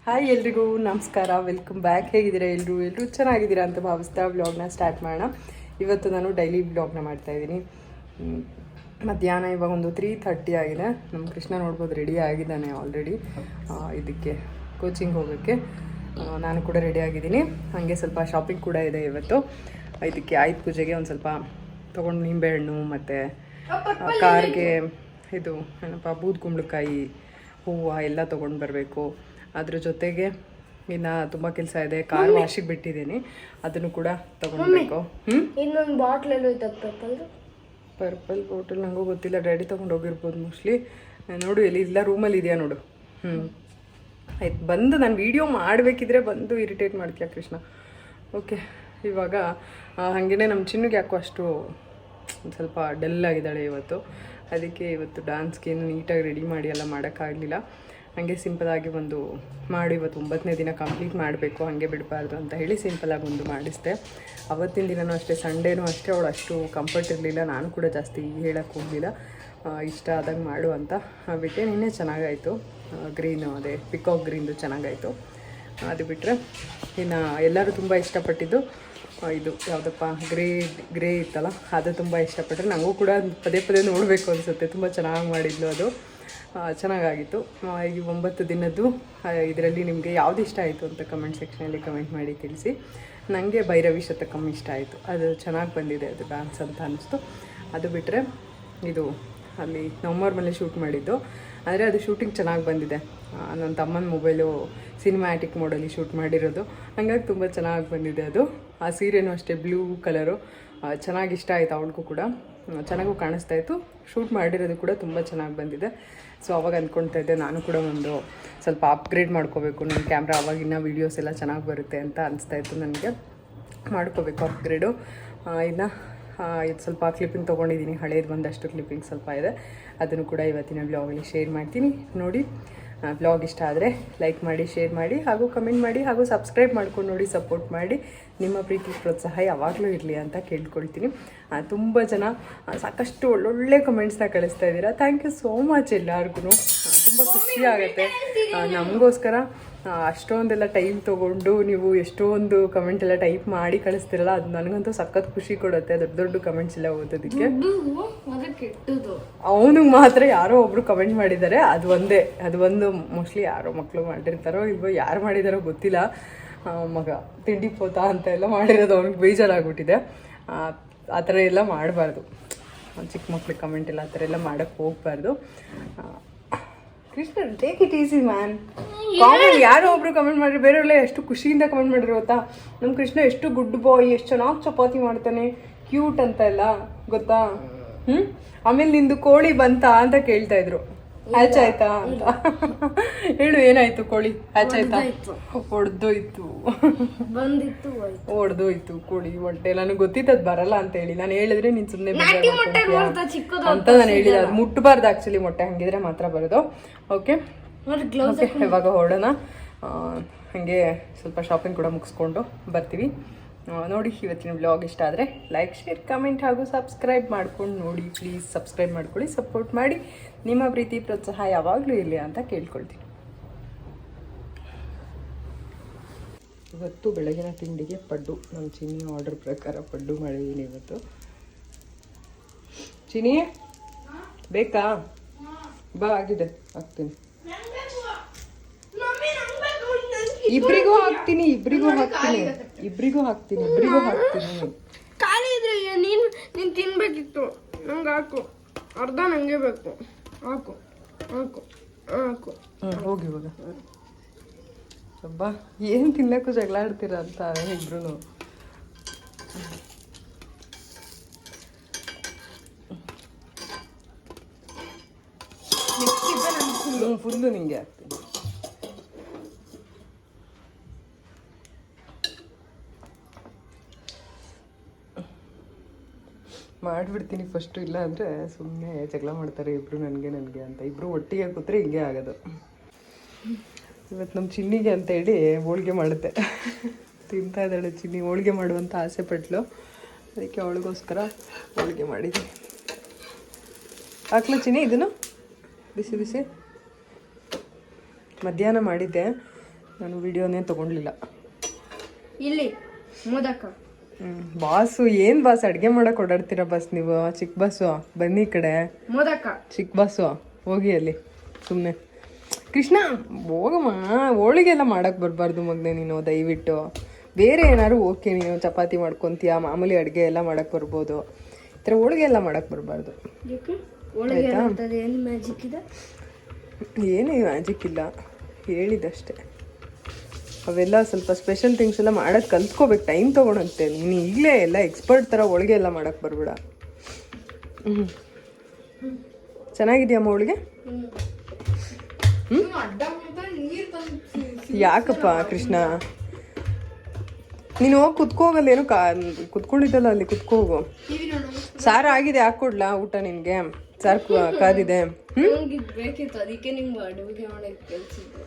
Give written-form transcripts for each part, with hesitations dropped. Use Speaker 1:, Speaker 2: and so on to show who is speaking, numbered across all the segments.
Speaker 1: Hi ಎಲ್ರಿಗೂ ನಮಸ್ಕಾರ, welcome back. ಹೇಗಿದ್ದೀರಾ ಎಲ್ಲರೂ ಚೆನ್ನಾಗಿದ್ದೀರಾ ಅಂತ ಭಾವಿಸ್ತಾ ವ್ಲಾಗ್ನ ಸ್ಟಾರ್ಟ್ ಮಾಡೋಣ. ಇವತ್ತು ನಾನು ಡೈಲಿ ವ್ಲಾಗ್ನ ಮಾಡ್ತಾಯಿದ್ದೀನಿ. ಮಧ್ಯಾಹ್ನ ಇವಾಗ ಒಂದು 3:30 ಆಗಿದೆ. ನಮ್ಮ ಕೃಷ್ಣ ನೋಡ್ಬೋದು ರೆಡಿ ಆಗಿದ್ದಾನೆ ಆಲ್ರೆಡಿ ಇದಕ್ಕೆ ಕೋಚಿಂಗ್ ಹೋಗೋಕ್ಕೆ. ನಾನು ಕೂಡ ರೆಡಿ ಆಗಿದ್ದೀನಿ. ಹಾಗೆ ಸ್ವಲ್ಪ ಶಾಪಿಂಗ್ ಕೂಡ ಇದೆ ಇವತ್ತು. ಇದಕ್ಕೆ ಆಯುಧ ಪೂಜೆಗೆ ಒಂದು ಸ್ವಲ್ಪ ತೊಗೊಂಡು ನಿಂಬೆಹಣ್ಣು ಮತ್ತು ಕಾರ್ಗೆ ಇದು ಏನಪ್ಪ ಬೂದ್ ಕುಂಬಳಕಾಯಿ ಹೂವು ಎಲ್ಲ ತೊಗೊಂಡು ಬರಬೇಕು. ಅದ್ರ ಜೊತೆಗೆ ಇನ್ನು ತುಂಬ ಕೆಲಸ ಇದೆ. ಕಾರ್ ವಾಶಿಗೆ ಬಿಟ್ಟಿದ್ದೀನಿ, ಅದನ್ನು ಕೂಡ ತೊಗೊಳ್ಬೇಕು.
Speaker 2: ಇನ್ನೊಂದು ಬಾಟ್ಲಲ್ಲಿ
Speaker 1: ಪರ್ಪಲ್ ಬಾಟಲ್ ನನಗೂ ಗೊತ್ತಿಲ್ಲ, ಡ್ಯಾಡಿ ತೊಗೊಂಡು ಹೋಗಿರ್ಬೋದು ಮೋಸ್ಟ್ಲಿ. ನೋಡು ಎಲ್ಲಿ ಇಲ್ಲ, ರೂಮಲ್ಲಿ ಇದೆಯಾ ನೋಡು. ಆಯ್ತು, ಬಂದು ನಾನು ವೀಡಿಯೋ ಮಾಡಬೇಕಿದ್ರೆ ಬಂದು ಇರಿಟೇಟ್ ಮಾಡ್ತೀಯ ಕೃಷ್ಣ. ಓಕೆ, ಇವಾಗ ಹಾಗೇ ನಮ್ಮ ಚಿನ್ನಿಗೆ ಯಾಕೋ ಅಷ್ಟು ಸ್ವಲ್ಪ ಡಲ್ ಆಗಿದ್ದಾಳೆ ಇವತ್ತು. ಅದಕ್ಕೆ ಇವತ್ತು ಡ್ಯಾನ್ಸ್ಗೆ ಏನು ನೀಟಾಗಿ ರೆಡಿ ಮಾಡಿ ಎಲ್ಲ ಮಾಡೋಕ್ಕಾಗಲಿಲ್ಲ. ಹಾಗೆ ಸಿಂಪಲಾಗಿ ಒಂದು ಮಾಡಿ ಇವತ್ತು 9ನೇ ದಿನ ಕಂಪ್ಲೀಟ್ ಮಾಡಬೇಕು, ಹಾಗೆ ಬಿಡಬಾರ್ದು ಅಂತ ಹೇಳಿ ಸಿಂಪಲಾಗಿ ಒಂದು ಮಾಡಿಸ್ದೆ. ಅವತ್ತಿನ ದಿನವೂ ಅಷ್ಟೇ, ಸಂಡೇನೂ ಅಷ್ಟೇ ಅವಳು ಅಷ್ಟು ಕಂಫರ್ಟ್ ಇರಲಿಲ್ಲ. ನಾನು ಕೂಡ ಜಾಸ್ತಿ ಹೇಳಕ್ಕೆ ಹೋಗಲಿಲ್ಲ, ಇಷ್ಟ ಆದಾಗ ಮಾಡು ಅಂತ ಬಿಟ್ಟೆ. ನಿನ್ನೆ ಚೆನ್ನಾಗಾಯಿತು, ಗ್ರೀನು ಅದೇ ಪಿಕಾಕ್ ಗ್ರೀನ್ದು ಚೆನ್ನಾಗಾಯಿತು. ಅದು ಬಿಟ್ಟರೆ ಇನ್ನು ಎಲ್ಲರೂ ತುಂಬ ಇಷ್ಟಪಟ್ಟಿದ್ದು ಇದು ಯಾವುದಪ್ಪ ಗ್ರೇ ಇತ್ತಲ್ಲ, ಅದು ತುಂಬ ಇಷ್ಟಪಟ್ಟರೆ. ನನಗೂ ಕೂಡ ಪದೇ ಪದೇ ನೋಡಬೇಕು ಅನಿಸುತ್ತೆ. ತುಂಬ ಚೆನ್ನಾಗಿ ಮಾಡಿದ್ಲು, ಅದು ಚೆನ್ನಾಗಾಗಿತ್ತು. ಈಗ 9 ದಿನದ್ದು ಇದರಲ್ಲಿ ನಿಮಗೆ ಯಾವುದು ಇಷ್ಟ ಆಯಿತು ಅಂತ ಕಮೆಂಟ್ ಸೆಕ್ಷನಲ್ಲಿ ಕಮೆಂಟ್ ಮಾಡಿ ತಿಳಿಸಿ. ನನಗೆ ಭೈರವಿ ಶತಕಂ ಇಷ್ಟ ಆಯಿತು, ಅದು ಚೆನ್ನಾಗಿ ಬಂದಿದೆ, ಅದು ಡ್ಯಾನ್ಸ್ ಅಂತ ಅನ್ನಿಸ್ತು. ಅದು ಬಿಟ್ಟರೆ ಇದು ಅಲ್ಲಿ ನಮ್ಮವ್ರ ಮೇಲೆ ಶೂಟ್ ಮಾಡಿದ್ದು, ಆದರೆ ಅದು ಶೂಟಿಂಗ್ ಚೆನ್ನಾಗಿ ಬಂದಿದೆ. ನನ್ನ ತಮ್ಮನ ಮೊಬೈಲು ಸಿನಿಮ್ಯಾಟಿಕ್ ಮೋಡಲ್ಲಿ ಶೂಟ್ ಮಾಡಿರೋದು, ಹಾಗಾಗಿ ತುಂಬ ಚೆನ್ನಾಗಿ ಬಂದಿದೆ ಅದು. ಆ ಸೀರೆನೂ ಅಷ್ಟೇ ಬ್ಲೂ ಕಲರು, ಚೆನ್ನಾಗಿ ಇಷ್ಟ ಆಯಿತು ಅವಳಿಗೂ ಕೂಡ, ಚೆನ್ನಾಗೂ ಕಾಣಿಸ್ತಾ ಇತ್ತು. ಶೂಟ್ ಮಾಡಿರೋದು ಕೂಡ ತುಂಬ ಚೆನ್ನಾಗಿ ಬಂದಿದೆ. ಸೊ ಅವಾಗ ಅಂದ್ಕೊಳ್ತಾ ಇದ್ದೆ ನಾನು ಕೂಡ ಒಂದು ಸ್ವಲ್ಪ ಅಪ್ಗ್ರೇಡ್ ಮಾಡ್ಕೋಬೇಕು ನನ್ನ ಕ್ಯಾಮ್ರಾ, ಅವಾಗಿನ ವೀಡಿಯೋಸ್ ಎಲ್ಲ ಚೆನ್ನಾಗಿ ಬರುತ್ತೆ ಅಂತ ಅನಿಸ್ತಾ ಇತ್ತು ನನಗೆ. ಮಾಡ್ಕೋಬೇಕು ಅಪ್ಗ್ರೇಡು. ಇನ್ನು ಇದು ಸ್ವಲ್ಪ ಕ್ಲಿಪ್ಪಿಂಗ್ ತೊಗೊಂಡಿದ್ದೀನಿ, ಹಳೇದು ಒಂದಷ್ಟು ಕ್ಲಿಪ್ಪಿಂಗ್ ಸ್ವಲ್ಪ ಇದೆ, ಅದನ್ನು ಕೂಡ ಇವತ್ತಿನ ಬ್ಲಾಗಲ್ಲಿ ಶೇರ್ ಮಾಡ್ತೀನಿ. ನೋಡಿ, ಬ್ಲಾಗ್ ಇಷ್ಟ ಆದರೆ ಲೈಕ್ ಮಾಡಿ, ಶೇರ್ ಮಾಡಿ, ಹಾಗೂ ಕಮೆಂಟ್ ಮಾಡಿ, ಹಾಗೂ ಸಬ್ಸ್ಕ್ರೈಬ್ ಮಾಡ್ಕೊಂಡು ನೋಡಿ, ಸಪೋರ್ಟ್ ಮಾಡಿ. ನಿಮ್ಮ ಪ್ರೀತಿ ಪ್ರೋತ್ಸಾಹ ಯಾವಾಗಲೂ ಇರಲಿ ಅಂತ ಕೇಳ್ಕೊಳ್ತೀನಿ. ತುಂಬ ಜನ ಸಾಕಷ್ಟು ಒಳ್ಳೊಳ್ಳೆ ಕಮೆಂಟ್ಸ್ನ ಕಳಿಸ್ತಾ ಇದ್ದೀರಾ. ಥ್ಯಾಂಕ್ ಯು ಸೋ ಮಚ್ ಎಲ್ಲರಿಗೂ. ತುಂಬ ಖುಷಿ ಆಗುತ್ತೆ ನಮಗೋಸ್ಕರ ಅಷ್ಟೊಂದೆಲ್ಲ ಟೈಮ್ ತೊಗೊಂಡು ನೀವು ಎಷ್ಟೊಂದು ಕಮೆಂಟ್ ಎಲ್ಲ ಟೈಪ್ ಮಾಡಿ ಕಳಿಸ್ತಿರಲ್ಲ, ಅದು ನನಗಂತೂ ಸಖತ್ ಖುಷಿ ಕೊಡುತ್ತೆ. ದೊಡ್ಡ ದೊಡ್ಡ ಕಮೆಂಟ್ಸ್ ಎಲ್ಲ ಓದೋದಕ್ಕೆ. ಅವನಿಗೆ ಮಾತ್ರ ಯಾರೋ ಒಬ್ರು ಕಮೆಂಟ್ ಮಾಡಿದ್ದಾರೆ, ಅದು ಒಂದು ಮೋಸ್ಟ್ಲಿ ಯಾರೋ ಮಕ್ಕಳು ಮಾಡಿರ್ತಾರೋ ಇಲ್ವೋ, ಯಾರು ಮಾಡಿದಾರೋ ಗೊತ್ತಿಲ್ಲ. ಮಗ ತಿಂಡಿ ಪೋತಾ ಅಂತ ಎಲ್ಲ ಮಾಡಿರೋದು ಅವ್ನಿಗೆ ಬೇಜಾರಾಗ್ಬಿಟ್ಟಿದೆ. ಆ ಥರ ಎಲ್ಲ ಮಾಡಬಾರ್ದು, ಚಿಕ್ಕ ಮಕ್ಳಿಗೆ ಕಮೆಂಟ್ ಎಲ್ಲ ಆ ಥರ ಎಲ್ಲ ಮಾಡೋಕ್ಕೆ ಹೋಗ್ಬಾರ್ದು. Krishna, take it easy man. Comment ಯಾರೋ ಒಬ್ರು ಕಮೆಂಟ್ ಮಾಡಿರಿ, ಬೇರೆಯವ್ರೆಲ್ಲ ಎಷ್ಟು ಖುಷಿಯಿಂದ ಕಮೆಂಟ್ ಮಾಡಿರೋ ಗೊತ್ತಾ. ನಮ್ಮ ಕೃಷ್ಣ ಎಷ್ಟು ಗುಡ್ ಬಾಯ್, ಎಷ್ಟು ಚೆನ್ನಾಗಿ ಚಪಾತಿ ಮಾಡ್ತಾನೆ, ಕ್ಯೂಟ್ ಅಂತ ಎಲ್ಲ ಗೊತ್ತಾ. ಆಮೇಲೆ ನಿಂದು ಕೋಳಿ ಬಂತಾ ಅಂತ ಕೇಳ್ತಾ ಇದ್ರು, ಹ್ಯಾಚ್ ಆಯ್ತಾ ಅಂತ. ಹೇಳು, ಏನಾಯ್ತು ಕೋಳಿ ಹ್ಯಾಚ್ ಆಯ್ತಾ? ಹೊಡೆದೋಯ್ತು, ಹೊಡೆದೋಯ್ತು ಕೋಳಿ ಹೊಟ್ಟೆ. ನನಗೆ ಗೊತ್ತಿತ್ತು ಅದು ಬರಲ್ಲ ಅಂತ ಹೇಳಿ. ನಾನು ಹೇಳಿದ್ರೆ ನೀನು ಸುಮ್ಮನೆ ಅಂತ ನಾನು ಹೇಳಿಲ್ಲ. ಅದು ಮುಟ್ಟಬಾರ್ದು ಆ್ಯಕ್ಚುಲಿ, ಮೊಟ್ಟೆ ಹಂಗಿದ್ರೆ ಮಾತ್ರ ಬರೋದು. ಓಕೆ, ಇವಾಗ ಹೊರಡೋಣ. ಹಾಗೆ ಸ್ವಲ್ಪ ಶಾಪಿಂಗ್ ಕೂಡ ಮುಗಿಸ್ಕೊಂಡು ಬರ್ತೀವಿ. ನೋಡಿ, ಇವತ್ತಿನ ವ್ಲಾಗ್ ಇಷ್ಟ ಆದರೆ ಲೈಕ್, ಶೇರ್, ಕಮೆಂಟ್ ಹಾಗೂ ಸಬ್ಸ್ಕ್ರೈಬ್ ಮಾಡ್ಕೊಂಡು ನೋಡಿ. ಪ್ಲೀಸ್ ಸಬ್ಸ್ಕ್ರೈಬ್ ಮಾಡ್ಕೊಳ್ಳಿ, ಸಪೋರ್ಟ್ ಮಾಡಿ. ನಿಮ್ಮ ಪ್ರೀತಿ ಪ್ರೋತ್ಸಾಹ ಯಾವಾಗಲೂ ಇರಲಿ ಅಂತ ಕೇಳ್ಕೊಳ್ತೀನಿ. ಇವತ್ತು ಬೆಳಗಿನ ತಿಂಡಿಗೆ ಪಡ್ಡು, ನಮ್ಮ ಚಿನ್ನಿ ಆರ್ಡರ್ ಪ್ರಕಾರ ಪಡ್ಡು ಮಾಡಿದ್ದೀನಿ ಇವತ್ತು. ಚಿನ್ನಿ ಬೇಕಾ? ಬಾ, ಆಗಿದೆ, ಹಾಕ್ತೀನಿ. ಇಬ್ರಿಗೂ ಹಾಕ್ತೀನಿ.
Speaker 2: ಖಾಲಿ ಇದ್ರೆ ನೀನು ತಿನ್ಬೇಕಿತ್ತು. ನಂಗೆ ಹಾಕು, ಅರ್ಧ ನಂಗೆ ಬೇಕು. ಹಾಕು.
Speaker 1: ಹೋಗಿ ಇವಾಗ. ಅಬ್ಬಾ, ಏನು ತಿನ್ನಕ್ಕೂ ಜಗಳ ಆಡ್ತೀರ ಅಂತ ಇಬ್ರು. ಫುಲ್ಲು ನಿಂಗೆ ಹಾಕ್ತೀನಿ. ಮಾಡಿಬಿಡ್ತೀನಿ ಫಸ್ಟು, ಇಲ್ಲ ಅಂದರೆ ಸುಮ್ಮನೆ ಜಗಳ ಮಾಡ್ತಾರೆ ಇಬ್ಬರು, ನನಗೆ ಅಂತ. ಇಬ್ಬರು ಒಟ್ಟಿಗೆ ಕೂತ್ರೆ ಹಿಂಗೆ ಆಗೋದು. ಇವತ್ತು ನಮ್ಮ ಚಿನ್ನಿಗೆ ಅಂತೇಳಿ ಹೋಳಿಗೆ ಮಾಡುತ್ತೆ, ತಿಂತಾ ಇದ್ದಾಳೆ ಚಿನ್ನಿ. ಹೋಳಿಗೆ ಮಾಡುವಂಥ ಆಸೆ ಪಟ್ಲು, ಅದಕ್ಕೆ ಅವಳಿಗೋಸ್ಕರ ಹೋಳಿಗೆ ಮಾಡಿದ್ದೀನಿ. ಹಾಕ್ಲ ಚಿನ್ನಿ ಇದನ್ನು ಬಿಸಿ ಬಿಸಿ. ಮಧ್ಯಾಹ್ನ ಮಾಡಿದ್ದೆ, ನಾನು ವಿಡಿಯೋನೇ ತೊಗೊಳ್ಲಿಲ್ಲ.
Speaker 2: ಇಲ್ಲಿ ಮೋದಕ.
Speaker 1: ಬಾಸು ಏನು ಬಾಸ್ ಅಡುಗೆ ಮಾಡಕ್ಕೆ ಓಡಾಡ್ತೀರಾ ಬಾಸ್ ನೀವು? ಚಿಕ್ಕ ಬಾಸು ಬನ್ನಿ ಈ ಕಡೆ.
Speaker 2: ಮೋದಕ
Speaker 1: ಚಿಕ್ಕ ಬಾಸು ಹೋಗಿ ಅಲ್ಲಿ ಸುಮ್ಮನೆ. ಕೃಷ್ಣ ಹೋಗಮ್ಮ, ಹೋಳಿಗೆ ಎಲ್ಲ ಮಾಡಕ್ಕೆ ಬರಬಾರ್ದು ಮಗನೆ ನೀನು, ದಯವಿಟ್ಟು. ಬೇರೆ ಏನಾದ್ರು ಓಕೆ, ನೀನು ಚಪಾತಿ ಮಾಡ್ಕೊತೀಯ, ಮಾಮೂಲಿ ಅಡುಗೆ ಎಲ್ಲ ಮಾಡಕ್ಕೆ ಬರ್ಬೋದು, ಈ ಥರ ಹೋಳಿಗೆ ಎಲ್ಲ ಮಾಡಕ್ಕೆ ಬರಬಾರ್ದು.
Speaker 2: ಏನು ಮ್ಯಾಜಿಕ್ ಇದೆ?
Speaker 1: ಏನು ಮ್ಯಾಜಿಕ್ ಇಲ್ಲ, ಹೇಳಿದಷ್ಟೇ. ಅವೆಲ್ಲ ಸ್ವಲ್ಪ ಸ್ಪೆಷಲ್ ಥಿಂಗ್ಸ್ ಎಲ್ಲ ಮಾಡೋದು ಕಲ್ತ್ಕೋಬೇಕು, ಟೈಮ್ ತೊಗೊಳಂತೆ. ನೀನು ಈಗಲೇ ಎಲ್ಲ ಎಕ್ಸ್ಪರ್ಟ್ ಥರ ಹೋಳಿಗೆ ಎಲ್ಲ ಮಾಡೋಕ್ಕೆ ಬರಬೇಡ. ಚೆನ್ನಾಗಿದೆಯಮ್ಮ ಹೋಳಿಗೆ? ಯಾಕಪ್ಪ ಕೃಷ್ಣ, ನೀನು ಹೋಗಿ ಕುತ್ಕೋಗಲ್ಲ, ಏನು ಕುತ್ಕೊಂಡಿದ್ದಲ್ಲ ಅಲ್ಲಿ ಕುತ್ಕೋಗು. ಸಾರು ಆಗಿದೆ, ಹಾಕ್ಕೊಡ್ಲಾ ಊಟ ನಿನಗೆ? ಸಾರು ಕಾದಿದೆ.
Speaker 2: ಬೇಕಿತ್ತು, ಅದಕ್ಕೆ ನಿಮ್ಗೆ ಅಡುಗೆ ಮಾಡಕ್ಕೆ ಕಲಿಸಿದ್ದೆ.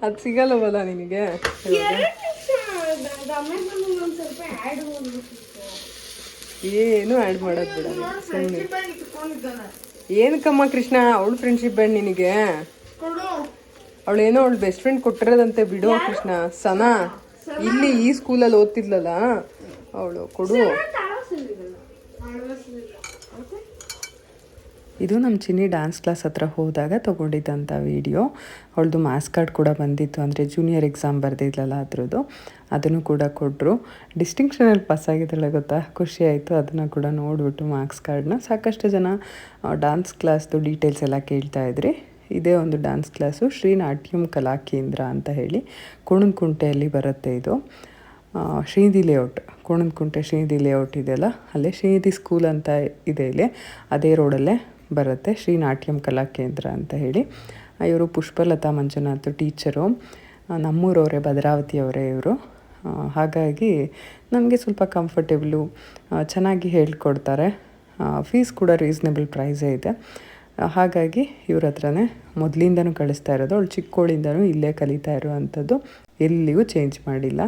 Speaker 1: ಅದು ಸಿಗಲ್ಲವಲ್ಲ ನಿನಗೆ? ಏನು ಆ್ಯಡ್ ಮಾಡೋದು ಬಿಡ. ಏನಕ್ಕಮ್ಮ ಕೃಷ್ಣ, ಅವಳು ಫ್ರೆಂಡ್ಶಿಪ್ ಬ್ಯಾಂಡ್ ನಿನಗೆ? ಅವಳೇನೋ ಅವಳು ಬೆಸ್ಟ್ ಫ್ರೆಂಡ್ ಕೊಟ್ಟಿರೋದಂತೆ ಬಿಡು ಕೃಷ್ಣ. ಸನಾ ಇಲ್ಲಿ ಈ ಸ್ಕೂಲಲ್ಲಿ ಓದ್ತಿದ್ಲಲ್ಲ ಅವಳು, ಕೊಡು. ಇದು ನಮ್ಮ ಚಿನ್ನಿ ಡ್ಯಾನ್ಸ್ ಕ್ಲಾಸ್ ಹತ್ರ ಹೋದಾಗ ತೊಗೊಂಡಿದ್ದಂಥ ವೀಡಿಯೋ. ಅವಳದು ಮಾರ್ಕ್ಸ್ ಕಾರ್ಡ್ ಕೂಡ ಬಂದಿತ್ತು, ಅಂದರೆ ಜೂನಿಯರ್ ಎಕ್ಸಾಮ್ ಬರೆದಿದ್ಲಲ್ಲ ಅದ್ರದ್ದು, ಅದನ್ನು ಕೂಡ ಕೊಟ್ಟರು. ಡಿಸ್ಟಿಂಕ್ಷನಲ್ಲಿ ಪಾಸ್ ಆಗಿದ್ದಾಳೆ ಗೊತ್ತಾ, ಖುಷಿ ಆಯಿತು. ಅದನ್ನು ಕೂಡ ನೋಡಿಬಿಟ್ಟು ಮಾರ್ಕ್ಸ್ ಕಾರ್ಡ್ನ ಸಾಕಷ್ಟು ಜನ ಡ್ಯಾನ್ಸ್ ಕ್ಲಾಸ್ದು ಡೀಟೇಲ್ಸ್ ಎಲ್ಲ ಕೇಳ್ತಾಯಿದ್ರಿ. ಇದೇ ಒಂದು ಡ್ಯಾನ್ಸ್ ಕ್ಲಾಸು, ಶ್ರೀ ನಾಟ್ಯಂ ಕಲಾ ಕೇಂದ್ರ ಅಂತ ಹೇಳಿ ಕೋಣನಕುಂಟೆಯಲ್ಲಿ ಬರುತ್ತೆ. ಇದು ಶ್ರೀನಿಧಿ ಲೇಔಟ್, ಕೋಣನಕುಂಟೆ ಶ್ರೀನಿಧಿ ಲೇಔಟ್ ಇದೆಯಲ್ಲ, ಅಲ್ಲೇ ಶ್ರೀನಿಧಿ ಸ್ಕೂಲ್ ಅಂತ ಇದೆ, ಇಲ್ಲಿ ಅದೇ ರೋಡಲ್ಲೇ ಬರುತ್ತೆ, ಶ್ರೀ ನಾಟ್ಯಂ ಕಲಾ ಕೇಂದ್ರ ಅಂತ ಹೇಳಿ. ಇವರು ಪುಷ್ಪಲತಾ ಮಂಜುನಾಥ್ ಟೀಚರು, ನಮ್ಮೂರವರೇ, ಭದ್ರಾವತಿಯವರೇ ಇವರು. ಹಾಗಾಗಿ ನಮಗೆ ಸ್ವಲ್ಪ ಕಂಫರ್ಟೇಬಲು, ಚೆನ್ನಾಗಿ ಹೇಳ್ಕೊಡ್ತಾರೆ. ಫೀಸ್ ಕೂಡ ರೀಸ್ನೇಬಲ್ ಪ್ರೈಸೇ ಇದೆ. ಹಾಗಾಗಿ ಇವ್ರ ಹತ್ರನೇ ಮೊದಲಿಂದನೂ ಕಳಿಸ್ತಾ ಇರೋದು. ಅವಳು ಚಿಕ್ಕೋಳಿಂದನೂ ಇಲ್ಲೇ ಕಲಿತಾ ಇರುವಂಥದ್ದು, ಎಲ್ಲಿಗೂ ಚೇಂಜ್ ಮಾಡಿಲ್ಲ.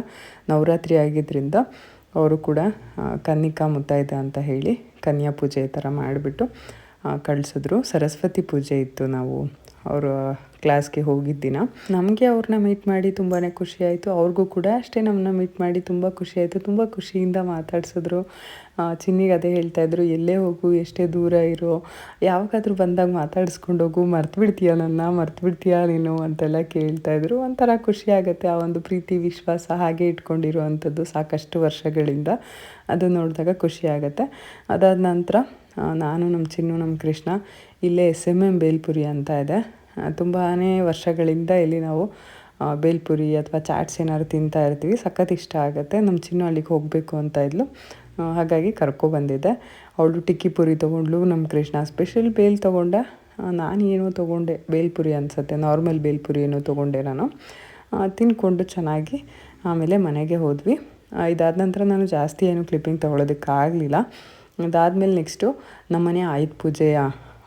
Speaker 1: ನವರಾತ್ರಿ ಆಗಿದ್ದರಿಂದ ಅವರು ಕೂಡ ಕನ್ನಿಕಾ ಮುತ್ತೈದೆ ಅಂತ ಹೇಳಿ ಕನ್ಯಾ ಪೂಜೆ ಥರ ಮಾಡಿಬಿಟ್ಟು ಕಳಿಸಿದ್ರು. ಸರಸ್ವತಿ ಪೂಜೆ ಇತ್ತು, ನಾವು ಅವರು ಕ್ಲಾಸ್ಗೆ ಹೋಗಿದ್ದ ದಿನ. ನಮಗೆ ಅವ್ರನ್ನ ಮೀಟ್ ಮಾಡಿ ತುಂಬಾ ಖುಷಿಯಾಯಿತು, ಅವ್ರಿಗೂ ಕೂಡ ಅಷ್ಟೇ ನಮ್ಮನ್ನ ಮೀಟ್ ಮಾಡಿ ತುಂಬ ಖುಷಿಯಾಯಿತು. ತುಂಬ ಖುಷಿಯಿಂದ ಮಾತಾಡ್ಸಿದ್ರು. ಚಿನ್ನಿಗೆ ಅದೇ ಹೇಳ್ತಾಯಿದ್ರು, ಎಲ್ಲೇ ಹೋಗು, ಎಷ್ಟೇ ದೂರ ಇರೋ, ಯಾವಾಗಾದರೂ ಬಂದಾಗ ಮಾತಾಡಿಸ್ಕೊಂಡು ಹೋಗು, ಮರ್ತುಬಿಡ್ತೀಯ ಮರ್ತುಬಿಡ್ತೀಯಾ ನೀನು ಅಂತೆಲ್ಲ ಕೇಳ್ತಾಯಿದ್ರು. ಒಂಥರ ಖುಷಿ ಆಗುತ್ತೆ, ಆ ಒಂದು ಪ್ರೀತಿ ವಿಶ್ವಾಸ ಹಾಗೆ ಇಟ್ಕೊಂಡಿರುವಂಥದ್ದು ಸಾಕಷ್ಟು ವರ್ಷಗಳಿಂದ. ಅದು ನೋಡಿದಾಗ ಖುಷಿ ಆಗುತ್ತೆ. ಅದಾದ ನಂತರ ನಾನು, ನಮ್ಮ ಚಿನ್ನು, ನಮ್ಮ ಕೃಷ್ಣ ಇಲ್ಲೇ SMM ಬೇಲ್ಪುರಿ ಅಂತ ಇದೆ, ತುಂಬಾ ವರ್ಷಗಳಿಂದ ಇಲ್ಲಿ ನಾವು ಬೇಲ್ಪುರಿ ಅಥವಾ ಚಾಟ್ಸ್ ಏನಾದ್ರು ತಿಂತಾ ಇರ್ತೀವಿ. ಸಖತ್ ಇಷ್ಟ ಆಗುತ್ತೆ. ನಮ್ಮ ಚಿನ್ನು ಅಲ್ಲಿಗೆ ಹೋಗಬೇಕು ಅಂತ ಇದ್ಲು, ಹಾಗಾಗಿ ಕರ್ಕೊಬಂದಿದ್ದೆ. ಅವಳು ಟಿಕ್ಕಿ ಪುರಿ ತೊಗೊಂಡ್ಲು, ನಮ್ಮ ಕೃಷ್ಣ ಸ್ಪೆಷಲ್ ಬೇಲ್ ತೊಗೊಂಡ. ನಾನು ಏನೋ ತೊಗೊಂಡೆ, ಬೇಲ್ಪುರಿ ಅನಿಸುತ್ತೆ, ನಾರ್ಮಲ್ ಬೇಲ್ಪುರಿ ಏನೋ ತೊಗೊಂಡೆ ನಾನು. ತಿಂದ್ಕೊಂಡು ಚೆನ್ನಾಗಿ ಆಮೇಲೆ ಮನೆಗೆ ಹೋದ್ವಿ. ಇದಾದ ನಂತರ ನಾನು ಜಾಸ್ತಿ ಏನು ಕ್ಲಿಪ್ಪಿಂಗ್ ತೊಗೊಳೋದಕ್ಕಾಗಲಿಲ್ಲ. ಅದಾದಮೇಲೆ ನೆಕ್ಸ್ಟು ನಮ್ಮನೆ ಆಯುಧ ಪೂಜೆಯ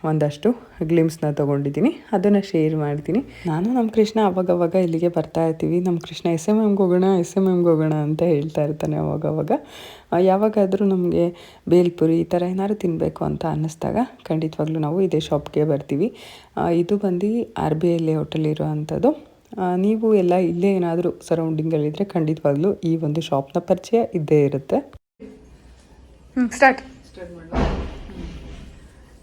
Speaker 1: ಒಂದಷ್ಟು ಗ್ಲಿಮ್ಸ್ನ ತೊಗೊಂಡಿದ್ದೀನಿ, ಅದನ್ನು ಶೇರ್ ಮಾಡ್ತೀನಿ. ನಾನು ನಮ್ಮ ಕೃಷ್ಣ ಅವಾಗವಾಗ ಇಲ್ಲಿಗೆ ಬರ್ತಾ ಇರ್ತೀವಿ. ನಮ್ಮ ಕೃಷ್ಣ SMMಗೆ ಹೋಗೋಣ ಅಂತ ಹೇಳ್ತಾ ಇರ್ತಾನೆ ಅವಾಗವಾಗ. ಯಾವಾಗಾದರೂ ನಮಗೆ ಬೇಲ್ಪುರಿ ಈ ಥರ ಏನಾದ್ರು ತಿನ್ನಬೇಕು ಅಂತ ಅನ್ನಿಸ್ದಾಗ ಖಂಡಿತವಾಗ್ಲೂ ನಾವು ಇದೇ ಶಾಪ್ಗೆ ಬರ್ತೀವಿ. ಇದು ಬಂದು RBI ಲೇಔಟಲ್ಲಿರೋ ಅಂಥದ್ದು. ನೀವು ಎಲ್ಲ ಇಲ್ಲೇ ಏನಾದರೂ ಸರೌಂಡಿಂಗಲ್ಲಿದ್ದರೆ ಖಂಡಿತವಾಗ್ಲೂ ಈ ಒಂದು ಶಾಪ್ನ ಪರಿಚಯ ಇದ್ದೇ ಇರುತ್ತೆ. ಸ್ಟಾರ್ಟ್ ಮಾಡುವ.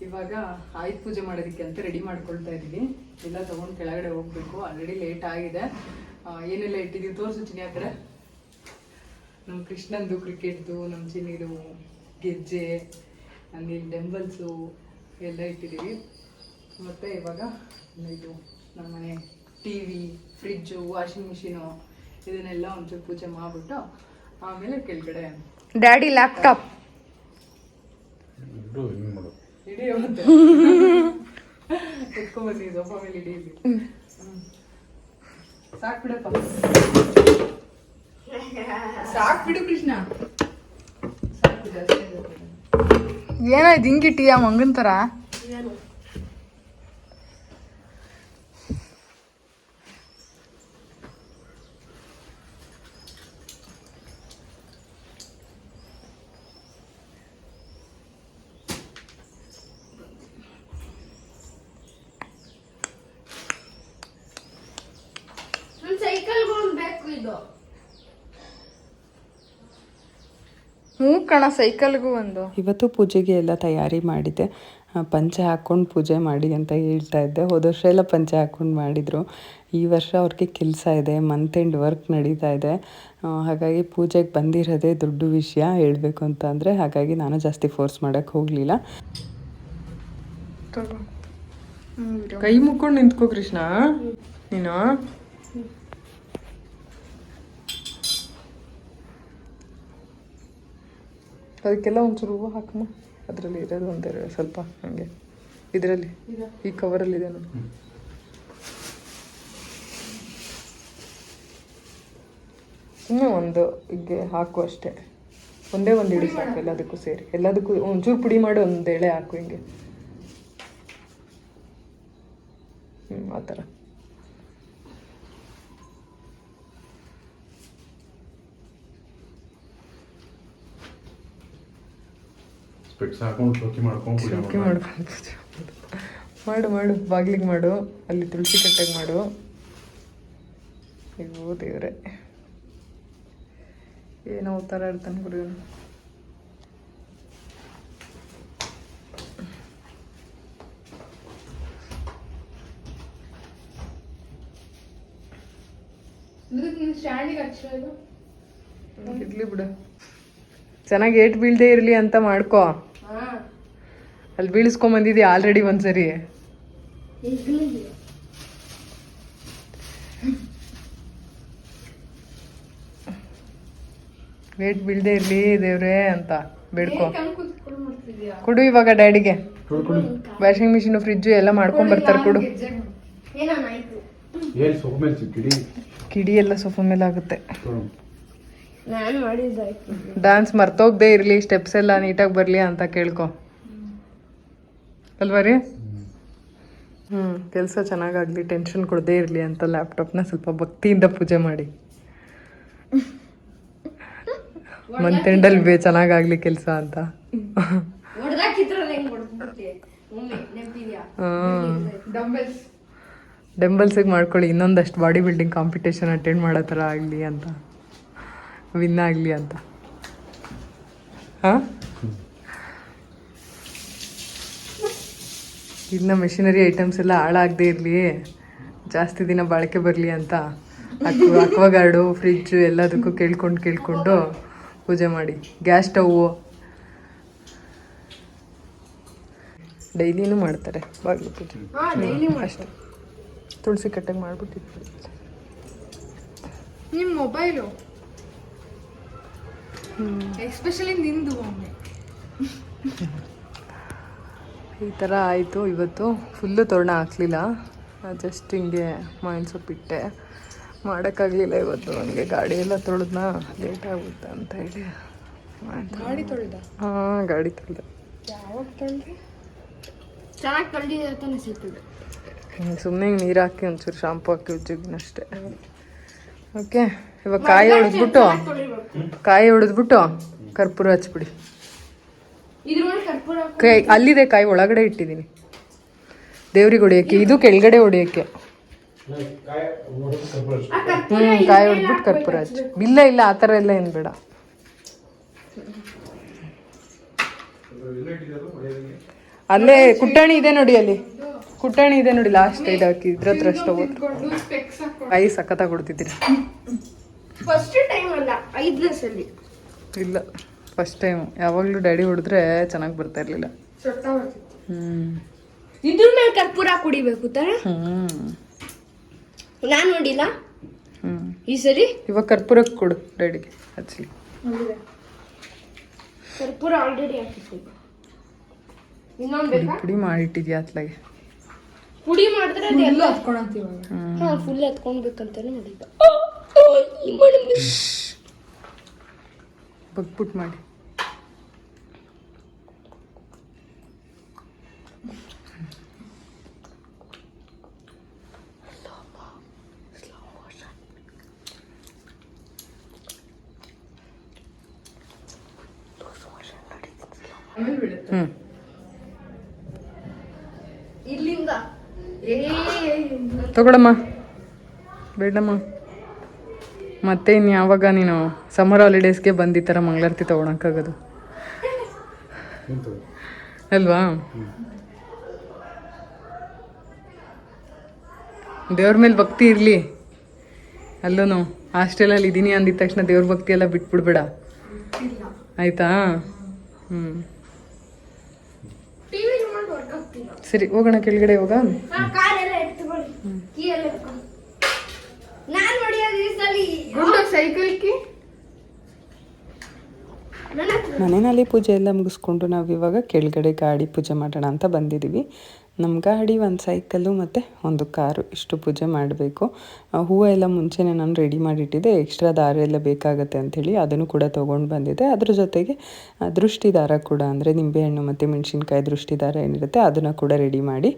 Speaker 1: ಇವಾಗ ಆಯುಧ ಪೂಜೆ ಮಾಡೋದಕ್ಕೆ ಅಂತ ರೆಡಿ ಮಾಡ್ಕೊಳ್ತಾ ಇದ್ದೀವಿ. ಎಲ್ಲ ತೊಗೊಂಡು ಕೆಳಗಡೆ ಹೋಗಬೇಕು, ಆಲ್ರೆಡಿ ಲೇಟ್ ಆಗಿದೆ. ಏನೆಲ್ಲ ಇಟ್ಟಿದ್ದೀವಿ ತೋರಿಸು ಚಿನ್ನಿ ಆ ಕಡೆ. ನಮ್ಮ ಕೃಷ್ಣಂದು ಕ್ರಿಕೆಟ್ದು, ನಮ್ಮ ಚಿನ್ನಿದು ಗೆಜ್ಜೆ, ಅಲ್ಲಿ ಡೆಂಬಲ್ಸು ಎಲ್ಲ ಇಟ್ಟಿದ್ದೀವಿ. ಮತ್ತು ಇವಾಗ ಇದು ನಮ್ಮನೆ TV, ಫ್ರಿಜ್ಜು, ವಾಷಿಂಗ್ ಮಿಷಿನು ಇದನ್ನೆಲ್ಲ ಒಂಚೂರು ಪೂಜೆ ಮಾಡಿಬಿಟ್ಟು ಆಮೇಲೆ ಕೆಳಗಡೆ ಡ್ಯಾಡಿ ಲ್ಯಾಪ್ಟಾಪ್ ಇಡೀ ಎತ್ಕೊಂಡ್ಬನ್ನಿ, ಸೋಫಾ ಮೇಲೆ ಇಡೀ ಸಾಕ್ಬಿಡಪ್ಪ, ಸಾಕ್ಬಿಡು ಕೃಷ್ಣ, ಏನಾಯ್ತು ಹಿಂಗಿಟ್ಟಿಯ ಮಂಗನ್ ಥರ?
Speaker 2: ಹ್ಞೂ ಕಣ ಸೈಕಲ್ಗೂ ಒಂದು.
Speaker 1: ಇವತ್ತು ಪೂಜೆಗೆ ಎಲ್ಲ ತಯಾರಿ ಮಾಡಿದ್ದೆ. ಪಂಚೆ ಹಾಕ್ಕೊಂಡು ಪೂಜೆ ಮಾಡಿ ಅಂತ ಹೇಳ್ತಾ ಇದ್ದೆ. ಹೋದ ವರ್ಷ ಎಲ್ಲ ಪಂಚೆ ಹಾಕ್ಕೊಂಡು ಮಾಡಿದರು. ಈ ವರ್ಷ ಅವ್ರಿಗೆ ಕೆಲಸ ಇದೆ, ಮಂತ್ ಎಂಡ್ ವರ್ಕ್ ನಡೀತಾ ಇದೆ. ಹಾಗಾಗಿ ಪೂಜೆಗೆ ಬಂದಿರೋದೇ ದೊಡ್ಡ ವಿಷಯ ಹೇಳಬೇಕು ಅಂತ ಅಂದರೆ. ಹಾಗಾಗಿ ನಾನು ಜಾಸ್ತಿ ಫೋರ್ಸ್ ಮಾಡೋಕ್ಕೆ ಹೋಗಲಿಲ್ಲ. ಕೈ ಮುಕ್ಕೊಂಡು ನಿಂತ್ಕೋ ಕೃಷ್ಣ ನೀನು. ಅದಕ್ಕೆಲ್ಲ ಒಂಚೂರು ಹೂವು ಹಾಕಮ್ಮ. ಅದರಲ್ಲಿ ಇರೋದು ಒಂದೆರಡು ಸ್ವಲ್ಪ ಹಂಗೆ ಇದರಲ್ಲಿ ಈ ಕವರಲ್ಲಿದೆ ನೋಡಿ. ಸುಮ್ಮನೆ ಒಂದು ಹೀಗೆ ಹಾಕು ಅಷ್ಟೇ. ಒಂದೇ ಒಂದು ಇಡಿ ಸಾಕು ಎಲ್ಲದಕ್ಕೂ ಸೇರಿ. ಎಲ್ಲದಕ್ಕೂ ಒಂಚೂರು ಪುಡಿ ಮಾಡಿ ಒಂದು ಎಳೆ ಹಾಕು ಹಿಂಗೆ. ಆ ಥರ.
Speaker 3: ಶೋಕಿ ಮಾಡ್ಕೊಂಡು
Speaker 1: ಮಾಡು ಮಾಡು. ಬಾಗಿಲಿಗೆ ಮಾಡು, ಅಲ್ಲಿ ತುಳಸಿ ಕಟ್ಟೆಗೆ ಮಾಡು. ಅಯ್ಯೋ ದೇವ್ರೆ, ಏನೋ ಥರ ಇರ್ತಾನೆ ಗುರು. ಇರ್ಲಿ ಬಿಡು, ಚೆನ್ನಾಗಿ ಏಟ್ ಬೀಳ್ದೇ ಇರಲಿ ಅಂತ ಮಾಡ್ಕೋ. ಅಲ್ಲಿ ಬೀಳಿಸ್ಕೊಂಬಂದಿದ್ಯಾ ಆಲ್ರೆಡಿ ಒಂದ್ಸರಿ. ವೇಟ್ ಬೀಳ್ದೇ ಇರ್ಲಿ ದೇವ್ರೆ ಅಂತ ಬೇಡ್ಕೊ. ಕೊಡು ಇವಾಗ ಡ್ಯಾಡಿಗೆ. ವಾಷಿಂಗ್ ಮಿಷಿನ್ ಫ್ರಿಜ್ಜು ಎಲ್ಲ ಮಾಡ್ಕೊಂಡ್ ಬರ್ತಾರೆ. ಕೊಡು. ಕಿಡಿ ಎಲ್ಲ ಸೋಫಾ ಮೇಲೆ ಆಗುತ್ತೆ. ಡ್ಯಾನ್ಸ್ ಮರ್ತೋಗ್ದೇ ಇರ್ಲಿ, ಸ್ಟೆಪ್ಸ್ ಎಲ್ಲ ನೀಟಾಗಿ ಬರ್ಲಿ ಅಂತ ಕೇಳ್ಕೊ ಅಲ್ವಾ ರೀ? ಕೆಲಸ ಚೆನ್ನಾಗಾಗ್ಲಿ, ಟೆನ್ಷನ್ ಕೊಡದೇ ಇರಲಿ ಅಂತ ಲ್ಯಾಪ್ಟಾಪ್ನ ಸ್ವಲ್ಪ ಭಕ್ತಿಯಿಂದ ಪೂಜೆ ಮಾಡಿ. ಮಂತ್ ಎಂಡಲ್ಲಿ ಚೆನ್ನಾಗಾಗ್ಲಿ ಕೆಲಸ ಅಂತ. ಡಂಬಲ್ಸಿಗೆ ಮಾಡ್ಕೊಳ್ಳಿ. ಇನ್ನೊಂದಷ್ಟು ಬಾಡಿ ಬಿಲ್ಡಿಂಗ್ ಕಾಂಪಿಟೇಷನ್ ಅಟೆಂಡ್ ಮಾಡೋ ಥರ ಆಗಲಿ ಅಂತ, ವಿನ್ ಆಗಲಿ ಅಂತ. ಹಾಂ, ಇನ್ನು ಮೆಷಿನರಿ ಐಟಮ್ಸ್ ಎಲ್ಲ ಹಾಳಾಗದೇ ಇರಲಿ, ಜಾಸ್ತಿ ದಿನ ಬಾಳಿಕೆ ಬರಲಿ ಅಂತ ಅಕ್ವಾಗಾರ್ಡು, ಫ್ರಿಜ್ಜು ಎಲ್ಲದಕ್ಕೂ ಕೇಳ್ಕೊಂಡು ಪೂಜೆ ಮಾಡಿ. ಗ್ಯಾಸ್ ಸ್ಟವ್ವು ಡೈಲಿನೂ ಮಾಡ್ತಾರೆ ಬಾಗಿಲು ಪೂಜೆ ಅಷ್ಟೇ. ತುಳಸಿ ಕಟ್ಟೆಗೆ ಮಾಡಿಬಿಟ್ಟಿರ್ತಾರೆ.
Speaker 2: ನಿಮ್ಮ ಮೊಬೈಲು ಎಸ್ಪೆಷಲಿ ನಿಂದು ಒಮ್ಮೆ
Speaker 1: ಈ ಥರ ಆಯಿತು. ಇವತ್ತು ಫುಲ್ಲು ತೋರಣ ಹಾಕ್ಲಿಲ್ಲ, ಜಸ್ಟ್ ಹಿಂಗೆ ಮಾವಿನ ಸೊಪ್ಪಿಟ್ಟೆ. ಮಾಡೋಕ್ಕಾಗಲಿಲ್ಲ ಇವತ್ತು. ನನಗೆ ಗಾಡಿ ಎಲ್ಲ ತೊಳೆದ್ನ ಲೇಟ್ ಆಗುತ್ತೆ ಅಂತ ಹೇಳಿ.
Speaker 2: ಗಾಡಿ ತೊಳೆದ?
Speaker 1: ಹಾಂ, ಗಾಡಿ ತೊಳೆದೆ.
Speaker 2: ಯಾವಾಗ ತೊಳೆದ್ರಿ? ಚೆನ್ನಾಗಿ ತೊಳೆದಿದೆ ಅಂತ ಅನಿಸುತ್ತದೆ.
Speaker 1: ಸುಮ್ಮನೆ ಹಿಂಗೆ ನೀರು ಹಾಕಿ ಒಂಚೂರು ಶಾಂಪು ಹಾಕಿ ಉಜ್ಜಿಗಿನಷ್ಟೇ. ಓಕೆ, ಇವಾಗ ಕಾಯಿ ಹೊಡೆದ್ಬಿಟ್ಟು ಕರ್ಪೂರ ಹಚ್ಬಿಡಿ. ಅಲ್ಲಿದೆ ಕಾಯಿ, ಒಳಗಡೆ ಇಟ್ಟಿದ್ದೀನಿ ದೇವ್ರಿಗೆ ಹೊಡಿಯೋಕ್ಕೆ. ಇದು ಕೆಳಗಡೆ ಹೊಡಿಯೋಕ್ಕೆ. ಕಾಯಿ ಹೊಡೆದ್ಬಿಟ್ಟು ಕರ್ಪೂರ ಹಚ್ಚಿ. ಇಲ್ಲ ಆ ಥರ ಎಲ್ಲ ಏನು ಬೇಡ. ಅಲ್ಲೇ ಕುಟ್ಟಾಣಿ ಇದೆ ನೋಡಿ, ಅಲ್ಲಿ ಕುಟ್ಟಾಣಿ ಇದೆ ನೋಡಿ, ಲಾಸ್ಟ್ ಇದು ಹಾಕಿ ಇದ್ರ ಹತ್ರ ಅಷ್ಟು ಕಾಯಿ ಸಖತ್ತಾಗಿ ಕೊಡ್ತಿದ್ದೀರಿ. ಇಲ್ಲ, ಫಸ್ಟ್ ಟೈಮ್. ಯಾವಾಗಲೂ ಡ್ಯಾಡಿ ಹೊಡೆದ್ರೆ ಚೆನ್ನಾಗಿ ಬರ್ತಾ ಇರಲಿಲ್ಲ.
Speaker 2: ಇದ್ರ ಮೇಲೆ ಕರ್ಪೂರ ಕುಡಿಬೇಕು ತರ. ನಾನು ನೋಡಿಲ್ಲ ಈ ಸರಿ.
Speaker 1: ಇವಾಗ ಕರ್ಪೂರಕ್ಕೆ ಕೊಡು ಡ್ಯಾಡಿಗೆ ಹಚ್ಚಲಿ.
Speaker 2: ಕರ್ಪೂರ ಆಲ್ರೆಡಿ ಹಾಕಿತ್ತು. ಇನ್ನೊಂದು
Speaker 1: ಪುಡಿ ಮಾಡಿಟ್ಟಿದ್ಯಾ ಅತ್ಲಾಗೆ?
Speaker 2: ಪುಡಿ ಮಾಡಿದ್ರೆ ಅದೆಲ್ಲ ಹತ್ಕೊಳಂತೀವಿ. ಫುಲ್ ಹತ್ಕೊಳ್ಬೇಕಂತಾನೆ ಮಾಡಿದ್ದ.
Speaker 1: ಬಗ್ಬಿಟ್ಟು ಮಾಡಿ.
Speaker 2: ಇಲ್ಲಿಂದ
Speaker 1: ತಗೊಳಮ್ಮ, ಬೇಡಮ್ಮ. ಮತ್ತೆ ಇನ್ನು ಯಾವಾಗ ನೀನು ಸಮ್ಮರ್ ಹಾಲಿಡೇಸ್ಗೆ ಬಂದು ಈ ಥರ ಮಂಗಳಾರತಿ ತೊಗೊಳಕ್ಕಾಗೋದು ಅಲ್ವಾ? ದೇವ್ರ ಮೇಲೆ ಭಕ್ತಿ ಇರಲಿ. ಅಲ್ಲೂ ಹಾಸ್ಟೆಲಲ್ಲಿ ಇದ್ದೀನಿ ಅಂದಿದ ತಕ್ಷಣ ದೇವ್ರ ಭಕ್ತಿ ಎಲ್ಲ ಬಿಟ್ಬಿಡ್ಬೇಡ ಆಯಿತಾ? ಹ್ಞೂ ಸರಿ, ಹೋಗೋಣ ಕೆಳಗಡೆ ಹೋಗ. ಮನೆಯಲ್ಲಿ ಪೂಜೆ ಎಲ್ಲ ಮುಗಿಸ್ಕೊಂಡು ನಾವು ಇವಾಗ ಕೆಳಗಡೆ ಗಾಡಿ ಪೂಜೆ ಮಾಡೋಣ ಅಂತ ಬಂದಿದ್ದೀವಿ. ನಮ್ಮ ಗಾಡಿ, ಒಂದು ಸೈಕಲ್ಲು ಮತ್ತು ಒಂದು ಕಾರು, ಇಷ್ಟು ಪೂಜೆ ಮಾಡಬೇಕು. ಹೂವು ಎಲ್ಲ ಮುಂಚೆನೇ ನಾನು ರೆಡಿ ಮಾಡಿಟ್ಟಿದ್ದೆ. ಎಕ್ಸ್ಟ್ರಾ ದಾರ ಎಲ್ಲ ಬೇಕಾಗತ್ತೆ ಅಂಥೇಳಿ ಅದನ್ನು ಕೂಡ ತೊಗೊಂಡು ಬಂದಿದ್ದೆ. ಅದ್ರ ಜೊತೆಗೆ ದೃಷ್ಟಿ ದಾರ ಕೂಡ, ಅಂದರೆ ನಿಂಬೆಹಣ್ಣು ಮತ್ತು ಮೆಣಸಿನ್ಕಾಯಿ ದೃಷ್ಟಿ ದಾರ ಏನಿರುತ್ತೆ ಅದನ್ನು ಕೂಡ ರೆಡಿ ಮಾಡಿ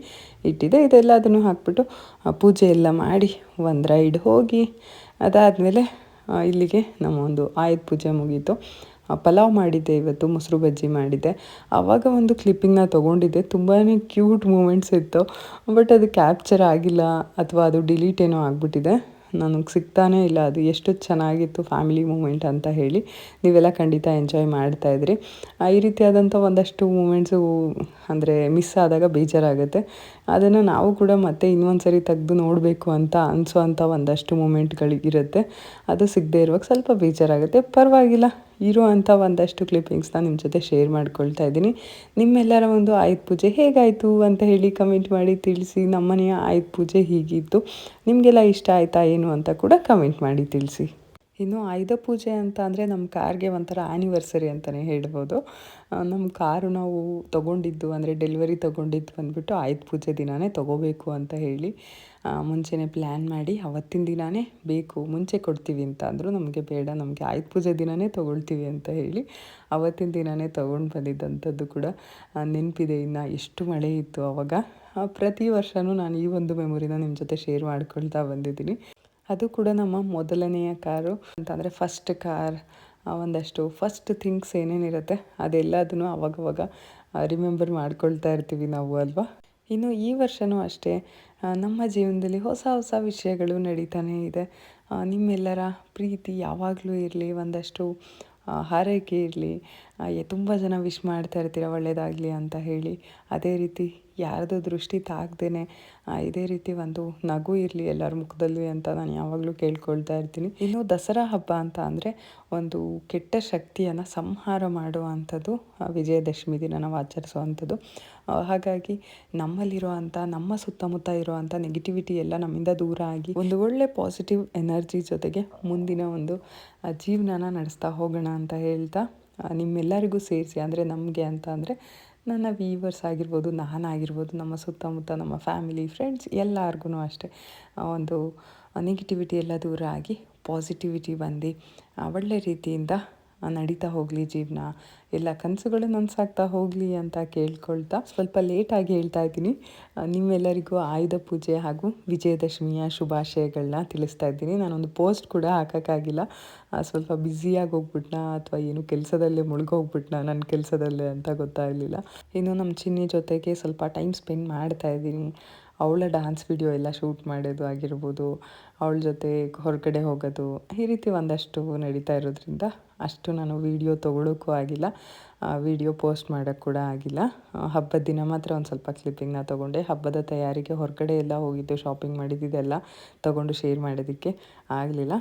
Speaker 1: ಇಟ್ಟಿದ್ದೆ. ಇದೆಲ್ಲ ಅದನ್ನು ಹಾಕ್ಬಿಟ್ಟು ಪೂಜೆ ಎಲ್ಲ ಮಾಡಿ ಒಂದು ರೈಡ್ ಹೋಗಿ ಅದಾದಮೇಲೆ ಇಲ್ಲಿಗೆ ನಮ್ಮ ಒಂದು ಆಯುಧ ಪೂಜೆ ಮುಗೀತು. ಪಲಾವ್ ಮಾಡಿದ್ದೆ ಇವತ್ತು, ಮೊಸರು ಬಜ್ಜಿ ಮಾಡಿದ್ದೆ. ಆವಾಗ ಒಂದು ಕ್ಲಿಪ್ಪಿಂಗ್ನ ತೊಗೊಂಡಿದ್ದೆ. ತುಂಬಾ ಕ್ಯೂಟ್ ಮೂಮೆಂಟ್ಸ್ ಇತ್ತು, ಬಟ್ ಅದು ಕ್ಯಾಪ್ಚರ್ ಆಗಿಲ್ಲ ಅಥವಾ ಅದು ಡಿಲೀಟ್ ಏನೋ ಆಗಿಬಿಟ್ಟಿದೆ. ನನಗೆ ಸಿಗ್ತಾನೇ ಇಲ್ಲ ಅದು ಎಷ್ಟು ಚೆನ್ನಾಗಿತ್ತು ಫ್ಯಾಮಿಲಿ ಮೂಮೆಂಟ್ ಅಂತ ಹೇಳಿ. ನೀವೆಲ್ಲ ಖಂಡಿತ ಎಂಜಾಯ್ ಮಾಡ್ತಾಯಿದ್ರಿ. ಈ ರೀತಿಯಾದಂಥ ಒಂದಷ್ಟು ಮೂಮೆಂಟ್ಸು ಅಂದರೆ ಮಿಸ್ ಆದಾಗ ಬೇಜಾರಾಗುತ್ತೆ. ಅದನ್ನು ನಾವು ಕೂಡ ಮತ್ತೆ ಇನ್ನೊಂದು ಸರಿ ತೆಗೆದು ನೋಡಬೇಕು ಅಂತ ಅನಿಸೋವಂಥ ಒಂದಷ್ಟು ಮೂಮೆಂಟ್ಗಳು ಇರುತ್ತೆ. ಅದು ಸಿಗದೇ ಇರುವಾಗ ಸ್ವಲ್ಪ ಬೇಜಾರಾಗುತ್ತೆ. ಪರವಾಗಿಲ್ಲ, ಇರುವಂಥ ಒಂದಷ್ಟು ಕ್ಲಿಪ್ಪಿಂಗ್ಸ್ನ ನಿಮ್ಮ ಜೊತೆ ಶೇರ್ ಮಾಡ್ಕೊಳ್ತಾ ಇದ್ದೀನಿ. ನಿಮ್ಮೆಲ್ಲರ ಒಂದು ಆಯುಧ ಪೂಜೆ ಹೇಗಾಯಿತು ಅಂತ ಹೇಳಿ ಕಮೆಂಟ್ ಮಾಡಿ ತಿಳಿಸಿ. ನಮ್ಮನೆಯ ಆಯುಧ ಪೂಜೆ ಹೀಗಿತ್ತು, ನಿಮಗೆಲ್ಲ ಇಷ್ಟ ಆಯಿತಾ ಏನು ಅಂತ ಕೂಡ ಕಮೆಂಟ್ ಮಾಡಿ ತಿಳಿಸಿ. ಇನ್ನು ಆಯುಧ ಪೂಜೆ ಅಂತ ಅಂದರೆ ನಮ್ಮ ಕಾರ್ಗೆ ಒಂಥರ ಆ್ಯನಿವರ್ಸರಿ ಅಂತಲೇ ಹೇಳ್ಬೋದು. ನಮ್ಮ ಕಾರು ನಾವು ತೊಗೊಂಡಿದ್ದು ಅಂದರೆ ಡೆಲಿವರಿ ತೊಗೊಂಡಿದ್ದು ಬಂದುಬಿಟ್ಟು ಆಯುಧ ಪೂಜೆ ದಿನವೇ ತೊಗೋಬೇಕು ಅಂತ ಹೇಳಿ ಮುಂಚೆನೇ ಪ್ಲ್ಯಾನ್ ಮಾಡಿ ಅವತ್ತಿನ ದಿನವೇ ಬೇಕು, ಮುಂಚೆ ಕೊಡ್ತೀವಿ ಅಂತ ಅಂದರು. ನಮಗೆ ಬೇಡ, ನಮಗೆ ಆಯುಧ ಪೂಜೆ ದಿನವೇ ತೊಗೊಳ್ತೀವಿ ಅಂತ ಹೇಳಿ ಅವತ್ತಿನ ದಿನವೇ ತೊಗೊಂಡು ಬಂದಿದ್ದಂಥದ್ದು ಕೂಡ ನೆನಪಿದೆ. ಇನ್ನು ಎಷ್ಟು ಮಳೆ ಇತ್ತು ಆವಾಗ. ಪ್ರತಿ ವರ್ಷವೂ ನಾನು ಈ ಒಂದು ಮೆಮೊರಿನ ನಿಮ್ಮ ಜೊತೆ ಶೇರ್ ಮಾಡ್ಕೊಳ್ತಾ ಬಂದಿದ್ದೀನಿ. ಅದು ಕೂಡ ನಮ್ಮ ಮೊದಲನೆಯ ಕಾರು ಅಂತಂದರೆ ಫಸ್ಟ್ ಕಾರ್. ಒಂದಷ್ಟು ಫಸ್ಟ್ ಥಿಂಗ್ಸ್ ಏನೇನಿರುತ್ತೆ ಅದೆಲ್ಲದನ್ನು ಅವಾಗವಾಗ ರಿಮೆಂಬರ್ ಮಾಡ್ಕೊಳ್ತಾ ಇರ್ತೀವಿ ನಾವು, ಅಲ್ವಾ? ಇನ್ನು ಈ ವರ್ಷವೂ ಅಷ್ಟೇ ನಮ್ಮ ಜೀವನದಲ್ಲಿ ಹೊಸ ಹೊಸ ವಿಷಯಗಳು ನಡೀತಾನೇ ಇದೆ. ನಿಮ್ಮೆಲ್ಲರ ಪ್ರೀತಿ ಯಾವಾಗಲೂ ಇರಲಿ, ಒಂದಷ್ಟು ಹಾರೈಕೆ ಇರಲಿ. ತುಂಬ ಜನ ವಿಶ್ ಮಾಡ್ತಾ ಇರ್ತೀರ ಒಳ್ಳೆಯದಾಗಲಿ ಅಂತ ಹೇಳಿ. ಅದೇ ರೀತಿ ಯಾರ್ದು ದೃಷ್ಟಿ ತಾಗ್ದೇ ಇದೇ ರೀತಿ ಒಂದು ನಗು ಇರಲಿ ಎಲ್ಲರ ಮುಖದಲ್ಲಿ ಅಂತ ನಾನು ಯಾವಾಗಲೂ ಕೇಳ್ಕೊಳ್ತಾ ಇರ್ತೀನಿ. ಇನ್ನು ದಸರಾ ಹಬ್ಬ ಅಂತ ಅಂದರೆ ಒಂದು ಕೆಟ್ಟ ಶಕ್ತಿಯನ್ನು ಸಂಹಾರ ಮಾಡುವಂಥದ್ದು ವಿಜಯದಶಮಿ ದಿನ ನಾವು ಆಚರಿಸುವಂಥದ್ದು. ಹಾಗಾಗಿ ನಮ್ಮಲ್ಲಿರುವಂಥ, ನಮ್ಮ ಸುತ್ತಮುತ್ತ ಇರುವಂಥ ನೆಗೆಟಿವಿಟಿ ಎಲ್ಲ ನಮ್ಮಿಂದ ದೂರ ಆಗಿ ಒಂದು ಒಳ್ಳೆ ಪಾಸಿಟಿವ್ ಎನರ್ಜಿ ಜೊತೆಗೆ ಮುಂದಿನ ಒಂದು ಜೀವನನ ನಡೆಸ್ತಾ ಹೋಗೋಣ ಅಂತ ಹೇಳ್ತಾ, ನಿಮ್ಮೆಲ್ಲರಿಗೂ ಸೇರಿಸಿ ಅಂದರೆ ನಮಗೆ ಅಂತ ಅಂದರೆ ನನ್ನ ವ್ಯೂವರ್ಸ್ ಆಗಿರ್ಬೋದು, ನಾನಾಗಿರ್ಬೋದು, ನಮ್ಮ ಸುತ್ತಮುತ್ತ ನಮ್ಮ ಫ್ಯಾಮಿಲಿ ಫ್ರೆಂಡ್ಸ್ ಎಲ್ಲರಿಗೂ ಅಷ್ಟೇ ಒಂದು ನೆಗೆಟಿವಿಟಿ ಎಲ್ಲ ದೂರ ಆಗಿ ಪಾಸಿಟಿವಿಟಿ ಬಂದು ಒಳ್ಳೆ ರೀತಿಯಿಂದ ನಡೀತಾ ಹೋಗಲಿ ಜೀವನ, ಎಲ್ಲ ಕನಸುಗಳು ನನಸಾಗ್ತಾ ಹೋಗಲಿ ಅಂತ ಕೇಳ್ಕೊಳ್ತಾ ಸ್ವಲ್ಪ ಲೇಟಾಗಿ ಹೇಳ್ತಾ ಇದ್ದೀನಿ. ನಿಮ್ಮೆಲ್ಲರಿಗೂ ಆಯುಧ ಪೂಜೆ ಹಾಗೂ ವಿಜಯದಶಮಿಯ ಶುಭಾಶಯಗಳನ್ನ ತಿಳಿಸ್ತಾ ಇದ್ದೀನಿ. ನಾನೊಂದು ಪೋಸ್ಟ್ ಕೂಡ ಹಾಕೋಕ್ಕಾಗಿಲ್ಲ, ಸ್ವಲ್ಪ ಬ್ಯುಸಿಯಾಗಿ ಹೋಗ್ಬಿಟ್ನಾ ಅಥವಾ ಏನು ಕೆಲಸದಲ್ಲೇ ಮುಳುಗೋಗ್ಬಿಟ್ನಾ ನನ್ನ ಕೆಲಸದಲ್ಲೇ ಅಂತ ಗೊತ್ತಾಗಲಿಲ್ಲ. ಇನ್ನು ನಮ್ಮ ಚಿನ್ನಿ ಜೊತೆಗೆ ಸ್ವಲ್ಪ ಟೈಮ್ ಸ್ಪೆಂಡ್ ಮಾಡ್ತಾಯಿದ್ದೀನಿ. ಅವಳ ಡ್ಯಾನ್ಸ್ ವಿಡಿಯೋ ಎಲ್ಲ ಶೂಟ್ ಮಾಡೋದು ಆಗಿರ್ಬೋದು, ಅವಳ ಜೊತೆ ಹೊರಗಡೆ ಹೋಗೋದು, ಈ ರೀತಿ ಒಂದಷ್ಟು ನಡೀತಾ ಇರೋದ್ರಿಂದ ಅಷ್ಟು ನಾನು ವೀಡಿಯೋ ತೊಗೊಳೋಕ್ಕೂ ಆಗಿಲ್ಲ, ವೀಡಿಯೋ ಪೋಸ್ಟ್ ಮಾಡೋಕ್ಕೆ ಕೂಡ ಆಗಿಲ್ಲ. ಹಬ್ಬದ ದಿನ ಮಾತ್ರ ಒಂದು ಸ್ವಲ್ಪ ಕ್ಲಿಪ್ಪಿಂಗ್ನ ತೊಗೊಂಡೆ. ಹಬ್ಬದ ತಯಾರಿಗೆ ಹೊರಗಡೆ ಎಲ್ಲ ಹೋಗಿದ್ದು, ಶಾಪಿಂಗ್ ಮಾಡಿದ್ದೆಲ್ಲ ತೊಗೊಂಡು ಶೇರ್ ಮಾಡೋದಕ್ಕೆ ಆಗಲಿಲ್ಲ.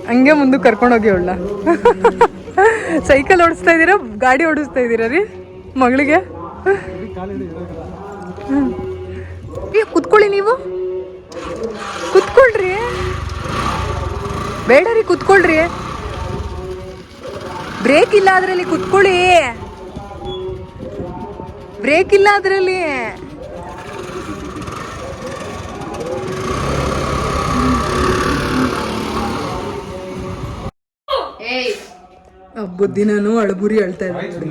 Speaker 1: ಹಂಗೆ ಮುಂದಕ್ಕೆ ಕರ್ಕೊಂಡೋಗಿ ಅವಳ ಸೈಕಲ್ ಓಡಿಸ್ತಾ ಇದ್ದೀರಾ, ಗಾಡಿ ಓಡಿಸ್ತಾ ಇದ್ದೀರಾ ರೀ ಮಗಳಿಗೆ? ಕುತ್ಕೊಳ್ಳಿ, ನೀವು ಕುತ್ಕೊಳ್ರಿ. ಬೇಡ ರೀ, ಕುತ್ಕೊಳ್ರಿ. ಬ್ರೇಕ್ ಇಲ್ಲ ಅದರಲ್ಲಿ, ಕುತ್ಕೊಳ್ಳಿ. ಬ್ರೇಕ್ ಇಲ್ಲ ಅದರಲ್ಲಿ. ಹಬ್ಬದ ದಿನಾನು ಅಳಬುರಿ ಅಳ್ತಾ ಇದ್ದೀನಿ.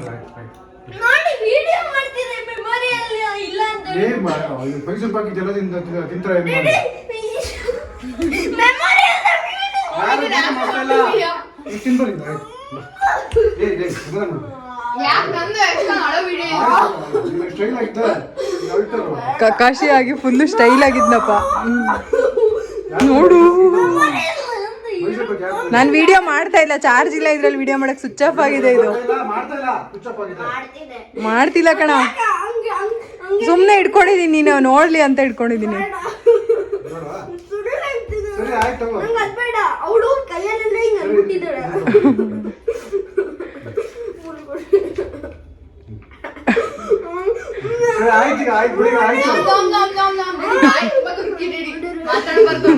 Speaker 2: ಯಾಕೆ ನಂದು ಎಷ್ಟೊಂದು ಹಳೆ ವಿಡಿಯೋ
Speaker 3: ಸ್ಟೈಲ್ ಆಯ್ತಾ
Speaker 1: ಕಕಾಶಿ ಆಗಿ ಫುಲ್ಲು ಸ್ಟೈಲ್ ಆಗಿದ್ನಪ್ಪ. ನೋಡು ನಾನು ವಿಡಿಯೋ ಮಾಡ್ತಾ ಇಲ್ಲ, ಚಾರ್ಜ್ ಇಲ್ಲ ಇದ್ರಲ್ಲಿ. ವಿಡಿಯೋ ಮಾಡಕ್ ಸ್ವಿಚ್ ಆಫ್ ಆಗಿದೆ ಇದು.
Speaker 3: ಮಾಡ್ತಾ ಇಲ್ಲ, ಸ್ವಿಚ್ ಆಫ್ ಆಗಿದೆ.
Speaker 1: ಮಾಡ್ತಿಲ್ಲ ಕಣ, ಸುಮ್ನೆ ಇಟ್ಕೊಂಡಿದೀನಿ, ನೀನು ನೋಡ್ಲಿ ಅಂತ ಇಟ್ಕೊಂಡಿದೀನಿ.
Speaker 3: ನೋಡುವ. ಸರಿ ಆಯ್ತು ತಗೋ.
Speaker 2: ಅವಳು ಕೈಯಲ್ಲೆಲ್ಲ ಹಿಂಗ್ ಅನ್ಬಿಟ್ಟಿದ್ದಾಳೆ.
Speaker 3: ಸರಿ ಆಯ್ತು ಈಗ ಆಯ್ತು ಬಿಡಿ ಆಯ್ತು.
Speaker 2: ಮಾತಾಡ್ಬಾರ್ದು.